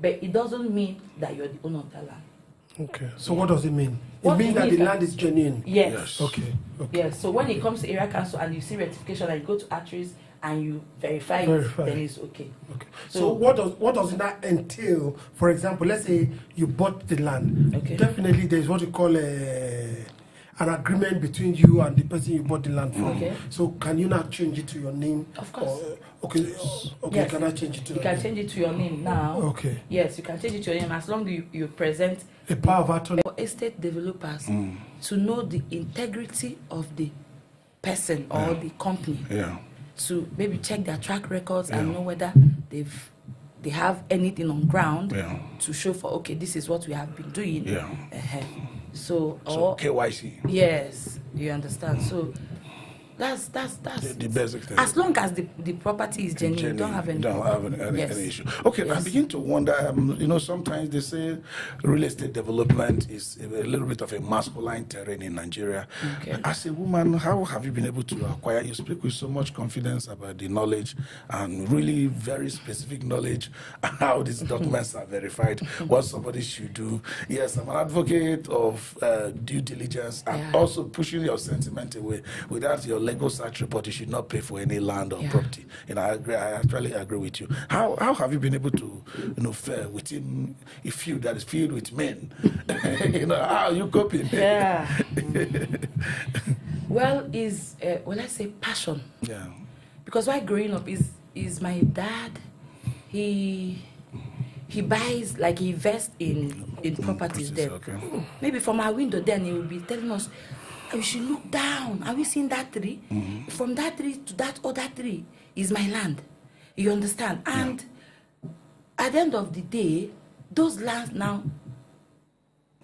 but it doesn't mean that you're the owner of that land. Okay. So what does it mean? What it means that the land is genuine. Yes. Okay. Yes. So when it comes to area council and you see rectification and you go to arteries and you verify it, then it's okay. Okay. So what does that entail? For example, let's say you bought the land. Okay. Definitely there's what you call an agreement between you and the person you bought the land from. Okay. So can you now change it to your name? Of course. Okay. Yes. Can I change it to you can change it to your name now. Okay. Yes, you can change it to your name as long as you present a power of attorney for estate developers to know the integrity of the person or the company. Yeah. To maybe check their track records and know whether they have anything on ground to show for, okay, this is what we have been doing. Yeah. So KYC. Yes, you understand. So that's the basic thing. As long as the property is genuine, you don't have any issue. Okay, yes. I begin to wonder, sometimes they say real estate development is a little bit of a masculine terrain in Nigeria. Okay. As a woman, how have you been able to acquire? You speak with so much confidence about the knowledge and really very specific knowledge how these documents are verified, what somebody should do. Yes, I'm an advocate of due diligence and also pushing your sentiment away. Without your legal search report, you should not pay for any land or property. I actually agree with you. How have you been able to fare within a field that is filled with men? How are you coping? Yeah. Well, I say passion. Yeah. Because while growing up, is my dad. He buys, like he invests in properties there. Okay. Maybe from our window, then he will be telling us, we should look down. Are we seeing that tree? From that tree to that other tree is my land. You understand? And at the end of the day, those lands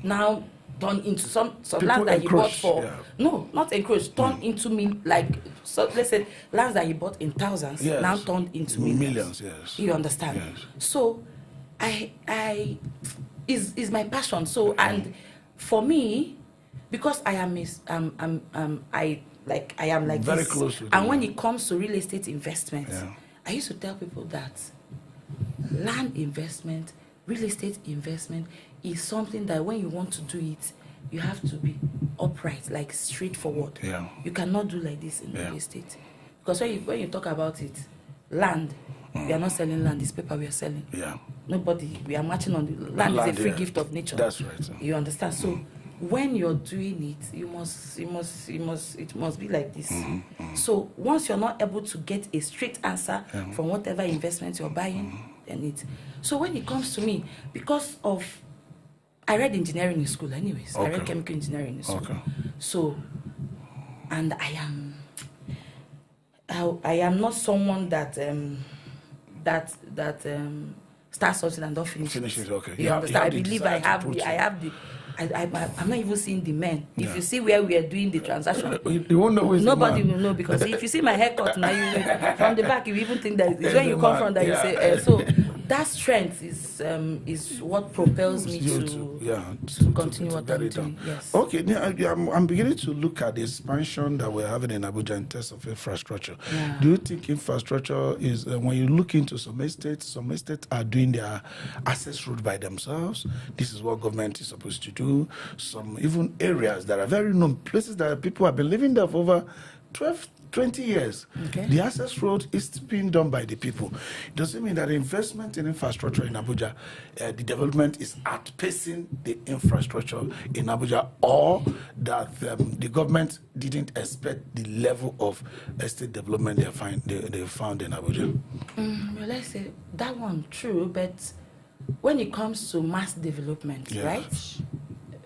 now turn into some land that he bought for. No, not encroached. Turn into let's say lands that he bought in thousands now turned into millions. Yes. You understand? Yes. So I is my passion. So and for me, because I am very this, close to and when it comes to real estate investment, I used to tell people that land investment, real estate investment is something that when you want to do it, you have to be upright, like straightforward. Yeah. You cannot do like this in real estate, because when you talk about it, land, we are not selling land. This paper we are selling. Yeah. Nobody. We are matching on the land. Is a free gift of nature. That's right. You understand? So when you're doing it, it must be like this. So once you're not able to get a straight answer from whatever investment you're buying, then it. So when it comes to me, because of I read engineering in school anyways. I read chemical engineering in school. So, and I am not someone that starts something and don't finish it. Okay. You understand? I believe I'm not even seeing the men. If you see where we are doing the transaction, you won't know. Nobody will know, because if you see my haircut now, you from the back, you even think that it's when you come from that you say. So that strength is what propels me to continue what I'm doing. Yes. Okay. Now I'm beginning to look at the expansion that we're having in Abuja in terms of infrastructure. Yeah. Do you think infrastructure is when you look into some estates are doing their access route by themselves? This is what government is supposed to do. Some even areas that are very known, places that people have been living there for over 20 years. Okay. The access road is being done by the people. Does it mean that investment in infrastructure in Abuja, the development is outpacing the infrastructure in Abuja, or that the government didn't expect the level of estate development they found in Abuja? Well, let's say that one true, but when it comes to mass development, right?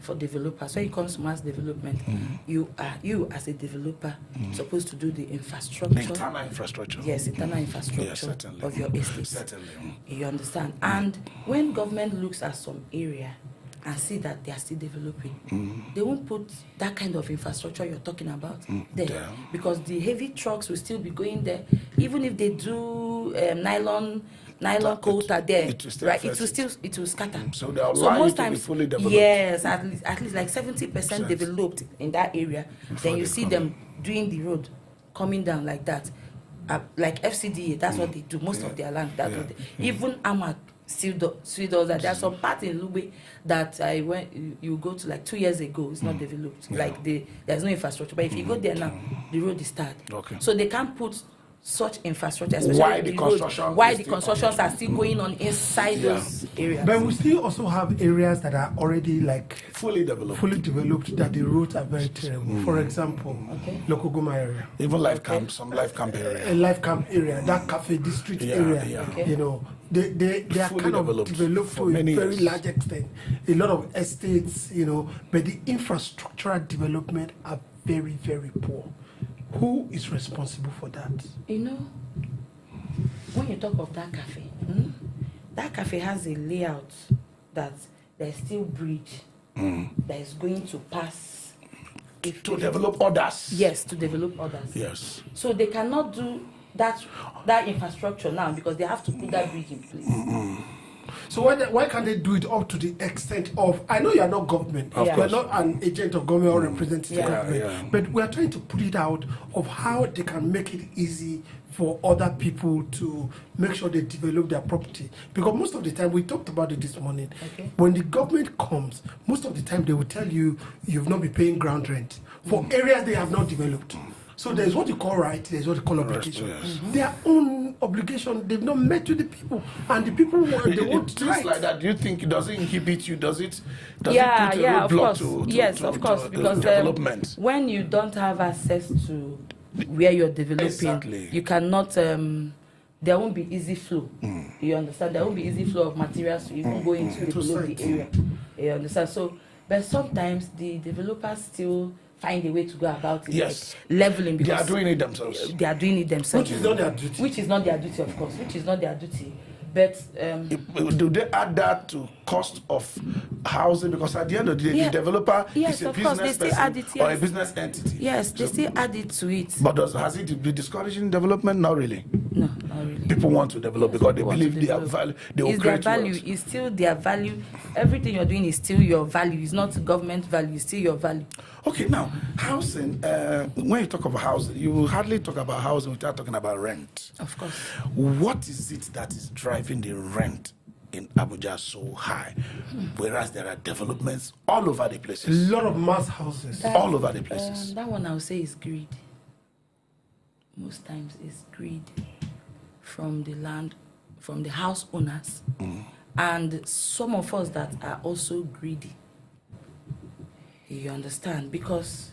For developers, when it comes to mass development, you as a developer supposed to do the infrastructure. The internal infrastructure. Yes, internal infrastructure of your estate. Certainly. You understand? And when government looks at some area and see that they are still developing, they won't put that kind of infrastructure you're talking about there, because the heavy trucks will still be going there, even if they do nylon quota there, right? It will scatter. So they are most times, fully developed. Yes, at least like 70% developed in that area. Then you see them doing the road coming down like that, like FCDA. That's what they do. Most of their land. Even AMAC still does that. There are some parts in Lube that you go to like 2 years ago, it's not developed. Like there's no infrastructure. But if you go there now, the road is started. Okay. So they can't put such infrastructure, especially Why the roads, construction why is the still constructions are still going on inside those areas. But we still also have areas that are already like fully developed that the roads are very terrible. For example, Lokogoma area. Even life camp, some life camp area. A life camp area, that cafe district area. Yeah. You know, they are Fully kind of developed developed for to a many very years. large extent. A lot of estates, you know, but the infrastructural development are very, very poor. Who is responsible for that? You know, when you talk of that cafe has a layout that there's still bridge that is going to pass. To develop others. Yes, to develop others. Yes. So they cannot do that infrastructure now because they have to put that bridge in place. So why can't they do it up to the extent of, I know you are not government, you are not an agent of government or representative of government, but we are trying to put it out of how they can make it easy for other people to make sure they develop their property. Because most of the time, we talked about it this morning, when the government comes, most of the time they will tell you, you've not been paying ground rent for areas they have not developed. So there's what you call right, there's what you call obligation. Their own obligation, they've not met with the people, and the people they want things right. like that. Do you think it doesn't inhibit you? Does it? Does Yeah, it put a of roadblock course. Of course, because development. When you don't have access to where you're developing, Exactly. you cannot. There won't be easy flow. You understand? There won't be easy flow of materials to even go into develop the area. You understand? So, but sometimes the developers still find a way to go about it, Yes. like leveling, because They are doing it themselves. They are doing it themselves. Which is not their duty. Which is not their duty, of course. Which is not their duty. But Do they add that to cost of housing? Because at the end of the day, the developer is a of course, they business still person add it, or a business entity. yes, they still add it to it. But has it been discouraging development? Not really. No, not really. People want to develop because they want to believe their develop. value. They will It's their create value. wealth. It's still their value. Everything you're doing is still your value. It's not government value. It's still your value. Okay, now housing. When you talk about housing, you will hardly talk about housing without talking about rent. Of course. What is it that is driving the rent in Abuja so high, whereas there are developments all over the A places? lot of mass houses. All over the places. That one I would say is greed. Most times it's greed from the house owners, and some of us that are also greedy. You understand? Because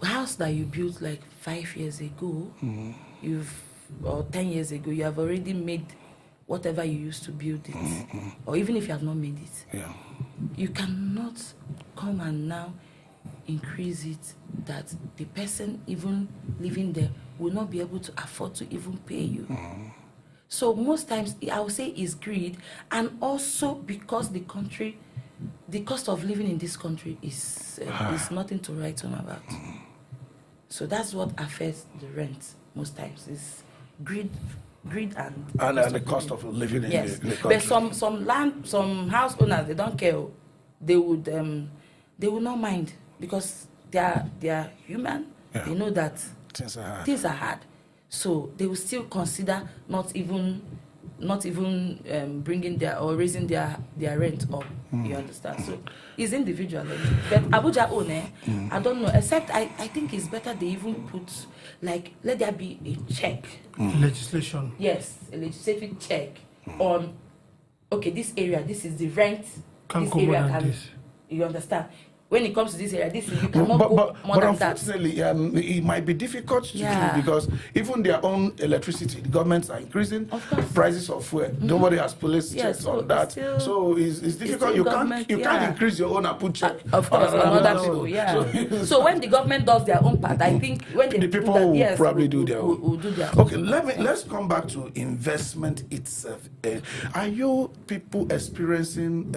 house that you built like 5 years ago, or 10 years ago, you have already made whatever you used to build it, or even if you have not made it, you cannot come and now increase it that the person even living there will not be able to afford to even pay you. So most times I would say it's greed, and also because the cost of living in this country is nothing to write home about. So that's what affects the rent most times, is greed and the cost of living in the country. But some house owners, they don't care. They would not mind, because they are human. They know that things are hard. So they will still consider not even bringing or raising their rent up. You understand? So it's individual. But Abuja own, I don't know. Except I think it's better they even put, like, let there be a check. Legislation. Yes, a legislative check on, okay, this area, this is the rent. Can't this go more area than can. this. You understand? When it comes to this area, you cannot go more than that. Unfortunately, it might be difficult to do, because even their own electricity, the governments are increasing prices of fuel. Nobody has police checks on that. So it's difficult. You can't increase your own and put check. Of course, on other people, So when the government does their own part, I think when the people will probably do their own. Okay, let's come back to investment itself. Are you people experiencing?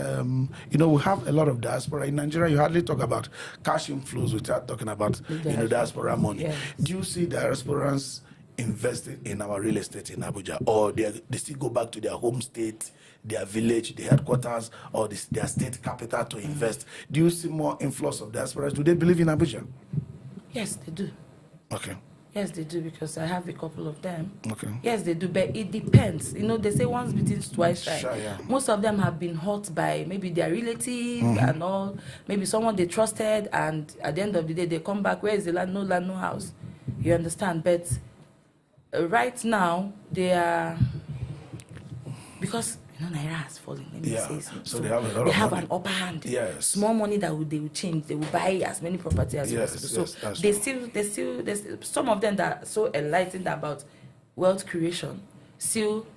We have a lot of diaspora in Nigeria. You hardly talk about cash inflows without talking about diaspora money. Yes. Do you see diasporans investing in our real estate in Abuja, or they still go back to their home state, their village, their headquarters, or their state capital to invest? Do you see more influx of diasporas? Do they believe in Abuja? Yes, they do. Okay. Yes, they do, because I have a couple of them. Okay. Yes, they do, but it depends. You know, they say once bitten, twice shy. Sure, yeah. Most of them have been hurt by maybe their relative and all, maybe someone they trusted, and at the end of the day, they come back, where is the land? No land, no house. You understand? But right now, they are, because Naira has fallen. Let me say so they have a lot of money. An upper hand. Yes. Small money that they will change. They will buy as many property as possible. So they still, some of them that are so enlightened about wealth creation still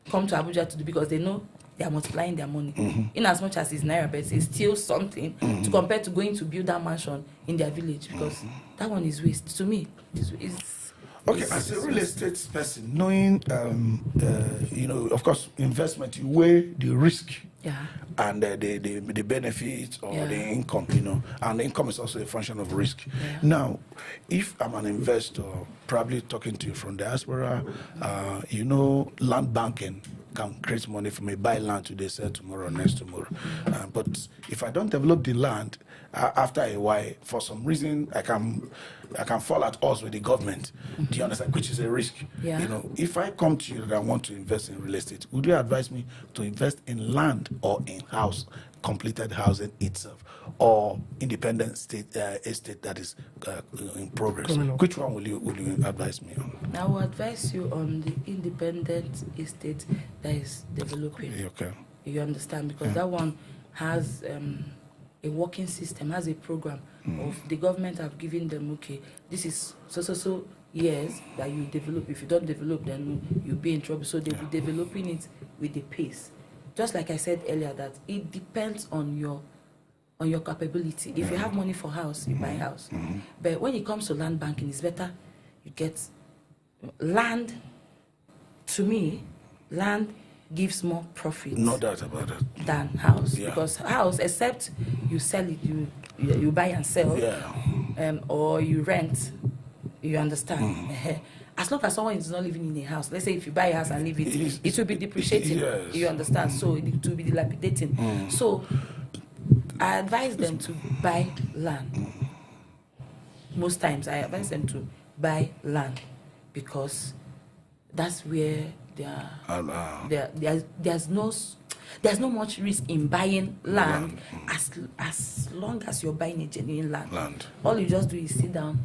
come to Abuja to do, because they know they are multiplying their money. In as much as it's Naira, but it's still something to compare to going to build that mansion in their village, because that one is waste. To me, okay, as a real estate person, knowing, you know, of course, investment, you weigh the risk and the benefits or the income, you know, and the income is also a function of risk. Now, if I'm an investor, probably talking to you from diaspora, you know, land banking can create money for me, buy land today, sell tomorrow, next tomorrow. But if I don't develop the land, after a while, for some reason, I can fall at odds with the government. Do you understand? Which is a risk. You know, if I come to you that I want to invest in real estate, would you advise me to invest in land or in house, completed housing itself, or independent estate that is in progress? Which one will you advise me on? I will advise you on the independent estate that is developing. Okay. You understand? Because that one has a working system, has a program of the government have given them, okay, this is so years that you develop. If you don't develop, then you'll be in trouble. So they'll be developing it with the pace. Just like I said earlier, that it depends on your capability. If you have money for house, you buy house. But when it comes to land banking, it's better you get land. To me, land gives more profit. No doubt about it. Than house, because house, except you sell it, you buy and sell, or you rent. You understand? As long as someone is not living in a house, let's say if you buy a house and live it will be depreciating. You understand? So it will be dilapidating. So I advise them to buy land. Most times I advise them to buy land, because that's where there's no much risk in buying land as long as you're buying a genuine land. All you just do is sit down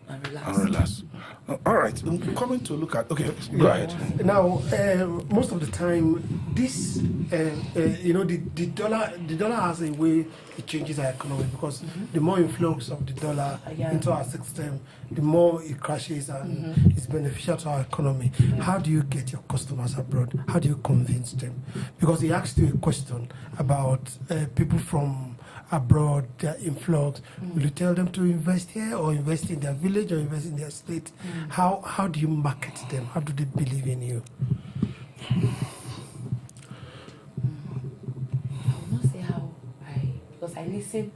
and relax. All right, I'm coming to look at, okay, go ahead. Now, most of the time, this, you know, the dollar has a way it changes our economy, because the more influx of the dollar into our system, the more it crashes and it's beneficial to our economy. How do you get your customers abroad? How do you convince them? Because he asked you a question about people from abroad, their influx. Will you tell them to invest here, or invest in their village, or invest in their state? How do you market them? How do they believe in you? I will not say how because I listen.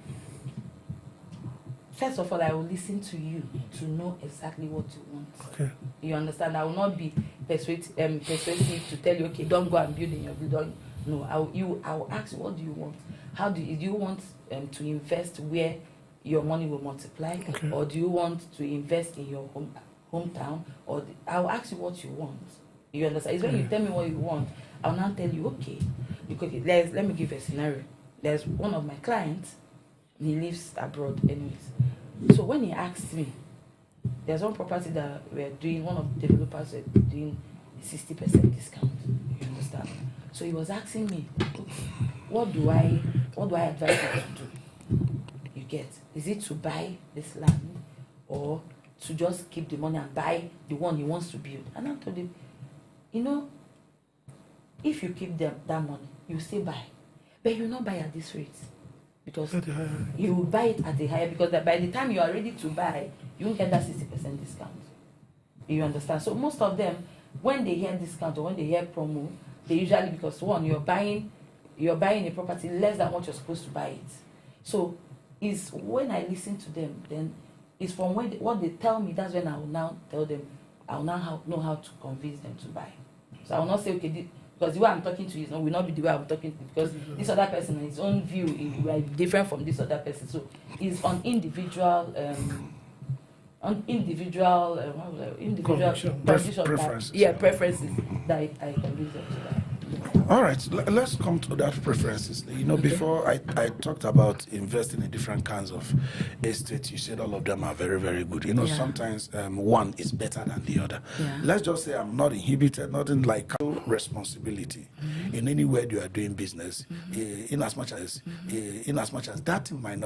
First of all, I will listen to you to know exactly what you want. Okay. You understand? I will not be persuasive to tell you, okay, don't go and build in your building. No, I will ask you, what do you want? How do you want to invest where your money will multiply, or do you want to invest in your hometown? Or I'll ask you what you want. You understand? It's when you tell me what you want, I'll now tell you, okay, let me give a scenario. There's one of my clients, he lives abroad anyways. So when he asked me, there's one property that we're doing, one of the developers are doing 60% discount. You understand? So he was asking me, what do I advise you to do? You get? Is it to buy this land, or to just keep the money and buy the one he wants to build? And I told him, you know, if you keep that money, you still buy. But you will not buy at this rate. Because you will buy it at a higher, because by the time you are ready to buy, you won't get that 60% discount. You understand? So most of them, when they hear discount or when they hear promo, they usually, because one, you're buying a property less than what you're supposed to buy it. So it's when I listen to them, then it's from what they tell me, that's when I will now tell them, I will now know how to convince them to buy. So I will not say, okay, because the way I'm talking to you will not be the way I'm talking to you, because this other person, his own view is different from this other person. So it's on individual individual preferences. Preferences that I can use up to that. All right, let's come to that preferences. Before I talked about investing in different kinds of estates, you said all of them are very, very good. Sometimes one is better than the other. Yeah. Let's just say I'm not inhibited, nothing like responsibility in any way you are doing business, in as much as that might not